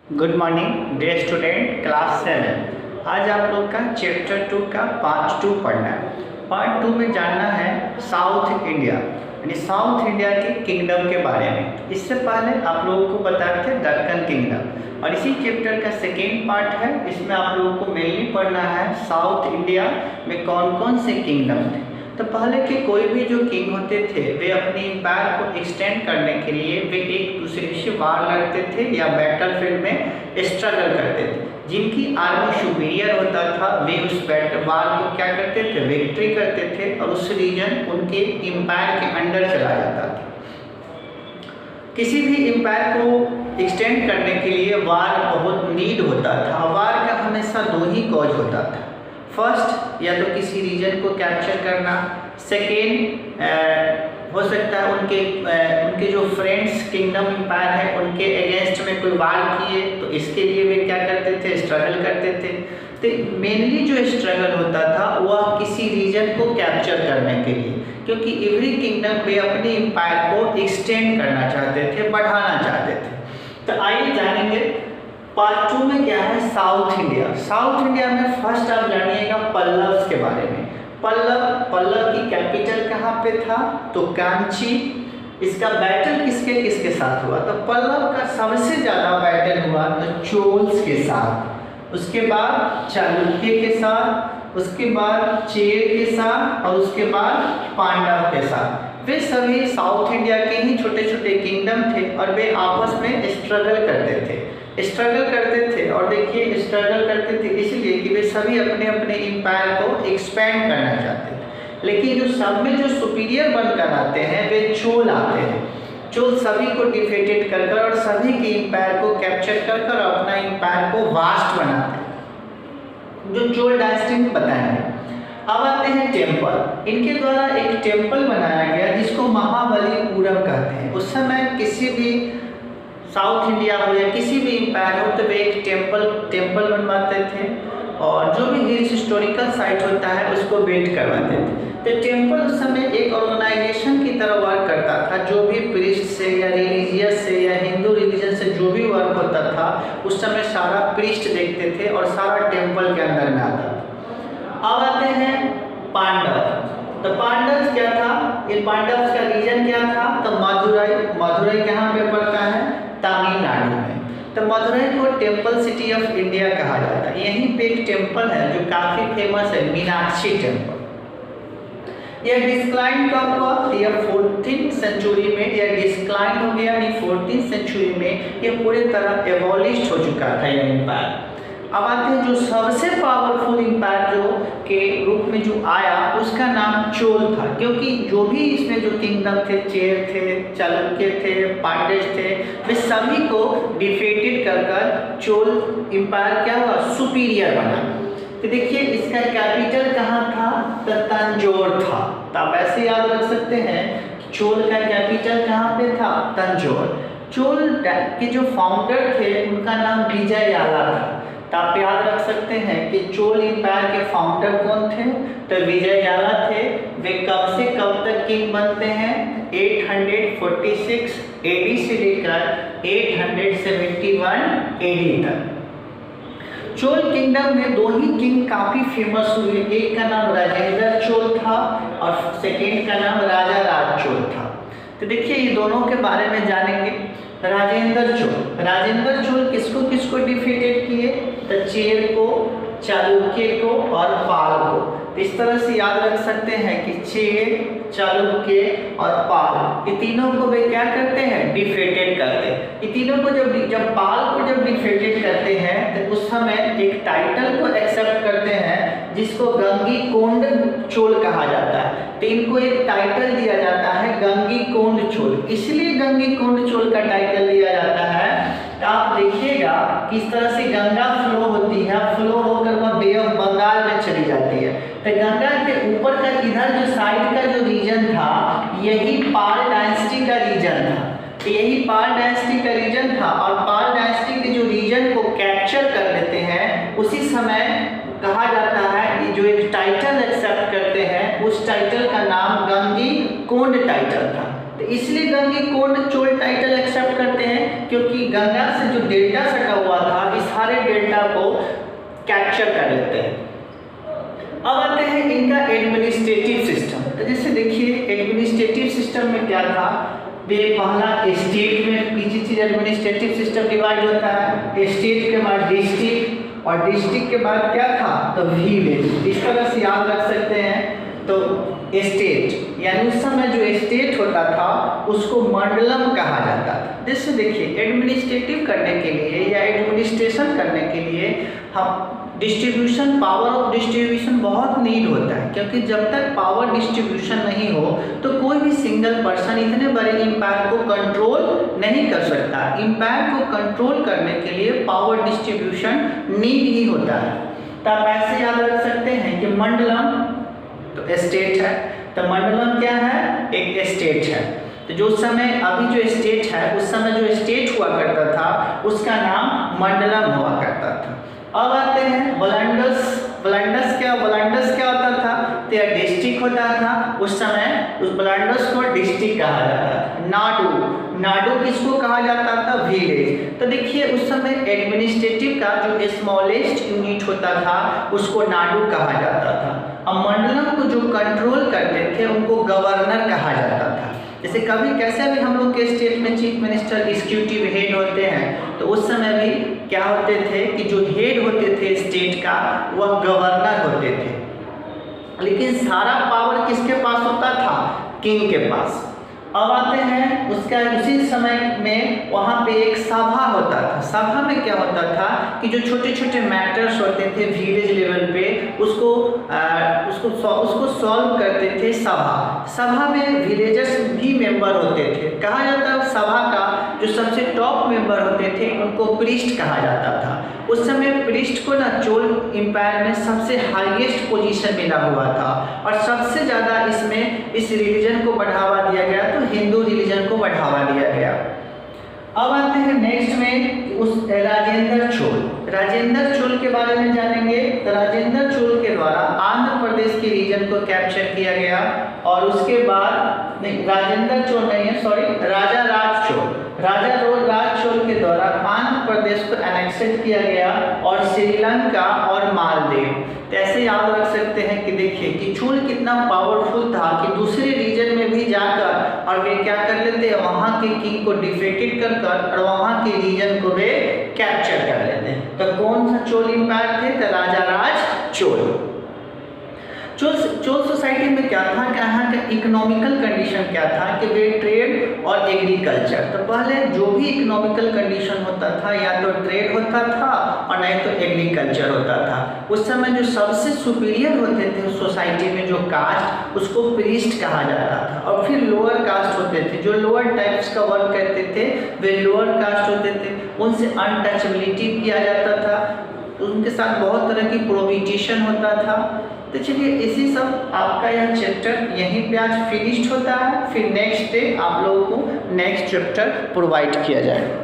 Good morning dear student class 7। आज आप लोग का चैप्टर 2 का पार्ट 2 पढ़ना है। पार्ट 2 में जानना है साउथ इंडिया यानी साउथ इंडिया के किंगडम के बारे में। इससे पहले आप लोगों को बताए थे दक्कन किंगडम, और इसी चैप्टर का सेकेंड पार्ट है। इसमें आप लोगों को मेनली पढ़ना है साउथ इंडिया में कौन कौन से किंगडम थे। तो पहले के कोई भी जो किंग होते थे वे अपनी एम्पायर को एक्सटेंड करने के लिए वे एक दूसरे से वार लड़ते थे या बैटलफील्ड में स्ट्रगल करते थे। जिनकी आर्मी सुपीरियर होता था वे उस वार को क्या करते थे, विक्ट्री करते थे, और उस रीजन उनके एम्पायर के अंडर चला जाता था। किसी भी एम्पायर को एक्सटेंड करने के लिए वार बहुत नीड होता था। वार का हमेशा दो ही कॉज होता था। फर्स्ट, या तो किसी रीजन को कैप्चर करना। सेकेंड, हो सकता है उनके जो फ्रेंड्स किंगडम एम्पायर है उनके अगेंस्ट में कोई वार किए, तो इसके लिए वे क्या करते थे, स्ट्रगल करते थे। तो मेनली जो स्ट्रगल होता था वह किसी रीजन को कैप्चर करने के लिए, क्योंकि एवरी किंगडम वे अपने एम्पायर को एक्सटेंड करना चाहते थे, बढ़ाना चाहते थे। तो आइए जानेंगे पार्ट 2 में क्या है साउथ इंडिया। साउथ इंडिया में फर्स्ट आप जानिएगा पल्लव्स के बारे में। पल्लव की कैपिटल कहाँ पे था, तो कांची। इसका बैटल किसके किसके साथ हुआ, तो पल्लव का सबसे ज़्यादा बैटल हुआ तो चोल्स के साथ, उसके बाद चालुक्य के साथ, उसके बाद चेर के साथ, और उसके बाद पांडव के साथ। वे सभी साउथ इंडिया के ही छोटे छोटे किंगडम थे और वे आपस में स्ट्रगल करते थे। और देखिए स्ट्रगल करते थे इसलिए कि वे सभी अपने अपने एम्पायर को एक्सपेंड करना चाहते थे। लेकिन जो सब में जो सुपीरियर बनकर आते हैं वे चोल आते हैं। चोल सभी को डिफीटेड कर और सभी के एम्पायर को कैप्चर कर अपना एम्पायर को वास्ट बनाते हैं, जो चोल डायनेस्टी में बताएंगे। अब आते हैं टेम्पल। इनके द्वारा एक टेम्पल बनाया गया जिसको महाबलीपुरम कहते हैं। उस समय किसी भी साउथ इंडिया हो या किसी भी एम्पायर हो तो वे एक टेम्पल बनवाते थे, और जो भी हिस्टोरिकल साइट होता है उसको बिल्ड करवाते थे। तो टेम्पल उस समय एक ऑर्गेनाइजेशन की तरह वर्क करता था। जो भी प्रीस्ट से या रिलीजियस से या हिंदू रिलीजन से जो भी वर्क होता था उस समय सारा प्रीस्ट देखते थे और सारा टेम्पल के अंदर में आता था। अब आते हैं पांडव। तो पांडव क्या था, ये पांडव का रीजन क्या था, तो मदुरई कहाँ पे पड़ता है, तमिलनाडु में। तो मदुरई को टेम्पल सिटी ऑफ इंडिया कहा जाता है। यहीं पे एक टेम्पल है जो काफी फेमस है, मीनाक्षी टेम्पल। यह डिस्क्लाइन कब हुआ, यह 14th सेंचुरी में यह डिस्क्लाइन हो गया, यानी 14th सेंचुरी में यह पूरी तरह एबॉलिश हो चुका था यह एम्पायर। अब आते हैं जो सबसे पावरफुल एम्पायर जो के रूप में जो आया उसका नाम चोल था, क्योंकि जो भी इसमें जो किंगडम थे, चेर थे, चालुक्य थे, पांड्य थे, वे सभी को डिफीटेड कर चोल एम्पायर क्या हुआ, सुपीरियर बना। तो देखिए इसका कैपिटल कहाँ था, तो तंजौर था। तो आप ऐसे याद रख सकते हैं चोल का कैपिटल कहाँ पे था, तंजौर। चोल के जो फाउंडर थे उनका नाम विजययाला था। तो आप याद रख सकते हैं कि चोल एम्पायर के फाउंडर कौन थे, तो विजययाला थे। वे कब से कब तक किंग बनते हैं, 846 AD से लेकर 871 AD तक। चोल किंगडम में दो ही किंग काफी फेमस हुए। एक का नाम राजेंद्र चोल था और सेकेंड का नाम राजा राज चोल था। तो देखिए ये दोनों के बारे में जानेंगे। राजेंद्र चोल किसको किसको डिफीटेड किए, तो चेर को, चालुक्य को और पाल को। तो इस तरह से याद रख सकते हैं कि चेर, चालुक्य और पाल, ये तीनों को वे क्या करते हैं, डिफीटेड करते हैं। ये तीनों को जब पाल को जब डिफीटेड करते हैं तो उस समय एक टाइटल को एक्सेप्ट करते हैं जिसको गंगीकोंड चोल कहा जाता है। तो इनको एक टाइटल दिया जाता है गंगीकोंड चोल, इसलिए गंगीकोंड चोल का टाइटल दिया जाता है। तो आप देखिएगा किस तरह से गंगा फ्लो होती है, फ्लो होकर वह बे ऑफ बंगाल में चली जाती है। तो गंगा के ऊपर का इधर जो साइड का जो रीजन था यही पाल डायनेस्टी का रीजन था। तो यही पाल डायनेस्टी का रीजन था, और पाल डायनेस्टी के जो रीजन को कैप्चर कर लेते हैं उसी समय कहा जाता है कि जो एक टाइटल एक्सेप्ट करते हैं उस टाइटल का नाम गंगीकोंड टाइटल था। तो इसलिए गंगीकोंड चोल टाइटल एक्सेप्ट करते हैं क्योंकि गंगा से जो डेल्टा सटा हुआ डेल्टा को कैप्चर कर लेते हैं। अब आते हैं इनका एडमिनिस्ट्रेटिव सिस्टम। तो जैसे देखिए एडमिनिस्ट्रेटिव सिस्टम में क्या था, वे पहला स्टेट में किसी चीज एडमिनिस्ट्रेटिव सिस्टम डिवाइड होता है, स्टेट के बाद डिस्ट्रिक्ट और डिस्ट्रिक्ट के बाद क्या था तो विलेज। इस तरह से याद रख सकते हैं। तो स्टेट यानी उस समय जो स्टेट होता था उसको मंडलम कहा जाता था। जैसे देखिए एडमिनिस्ट्रेटिव करने के लिए या एडमिनिस्ट्रेशन करने के लिए हम डिस्ट्रीब्यूशन, पावर ऑफ डिस्ट्रीब्यूशन बहुत नीड होता है, क्योंकि जब तक पावर डिस्ट्रीब्यूशन नहीं हो तो कोई भी सिंगल पर्सन इतने बड़े इम्पायर को कंट्रोल नहीं कर सकता। इम्पायर को कंट्रोल करने के लिए पावर डिस्ट्रीब्यूशन नीड ही होता है। तो आप ऐसे याद रख सकते हैं कि मंडलम तो स्टेट है, तो मंडलम क्या है, एक स्टेट है। तो जो समय अभी जो स्टेट है उस समय जो स्टेट हुआ करता था उसका नाम मंडलम हुआ करता था। अब आते हैं वलंडस। वलंडस क्या होता था, तो यह डिस्ट्रिक्ट होता था। उस समय उस वलंडस को डिस्ट्रिक्ट कहा जाता था। नाडू किसको कहा जाता था, विलेज। तो देखिए उस समय एडमिनिस्ट्रेटिव का जो स्मॉलेस्ट यूनिट होता था उसको नाडू कहा जाता था। अब मंडलम को जो कंट्रोल करते थे उनको गवर्नर कहा जाता था। जैसे कभी कैसे भी हम लोग के स्टेट में चीफ मिनिस्टर एग्जीक्यूटिव हेड होते हैं, तो उस समय भी क्या होते थे कि जो हेड होते थे स्टेट का वह गवर्नर होते थे। लेकिन सारा पावर किसके पास होता था, किंग के पास। अब आते हैं उसका उसी समय में वहाँ पे एक सभा होता था। सभा में क्या होता था कि जो छोटे छोटे मैटर्स होते थे विलेज लेवल पे उसको सॉल्व करते थे सभा में विलेजर्स भी मेंबर होते थे। कहा जाता है सभा का जो सबसे टॉप मेंबर होते थे उनको प्रीस्ट कहा जाता था। उस समय प्रीस्ट को ना चोल एम्पायर में सबसे हाईएस्ट पोजीशन मिला हुआ था और सबसे ज़्यादा इसमें इस रिलीजन को बढ़ावा दिया गया, तो हिंदू रिलीजन को बढ़ावा दिया गया। अब आते हैं नेक्स्ट में उस राजेंद्र चोल के बारे में जानेंगे। तो राजेंद्र चोल के द्वारा आंध्र प्रदेश के रीजन को कैप्चर किया गया और उसके बाद राजेंद्र चोल नहीं है, सॉरी, राजा राज चोल के द्वारा आंध्र प्रदेश को एनेक्सेट किया गया और श्रीलंका और मालदीव। तो ऐसे याद रख सकते हैं कि देखिए कि चोल कितना पावरफुल था कि दूसरे रीजन में भी जाकर और वे क्या कर लेते हैं, वहाँ के किंग को डिफेटेड कर और वहाँ के रीजन को वे कैप्चर कर लेते हैं। तो कौन सा चोल एम्पायर थे, तो राजा राज चोल। चोल सोसाइटी में क्या था कि यहाँ का इकोनॉमिकल कंडीशन क्या था कि वे ट्रेड और एग्रीकल्चर। तो पहले जो भी इकोनॉमिकल कंडीशन होता था या तो ट्रेड होता था और नहीं तो एग्रीकल्चर होता था। उस समय जो सबसे सुपीरियर होते थे सोसाइटी में जो कास्ट, उसको प्रीस्ट कहा जाता था। और फिर लोअर कास्ट होते थे जो लोअर टाइप्स का वर्क करते थे, वे लोअर कास्ट होते थे, उनसे अनटचबिलिटी किया जाता था, उनके साथ बहुत तरह की प्रोहिबिशन होता था। तो चलिए इसी सब आपका यह चैप्टर यहीं पे आज फिनिश्ड होता है। फिर नेक्स्ट डे आप लोगों को नेक्स्ट चैप्टर प्रोवाइड किया जाएगा।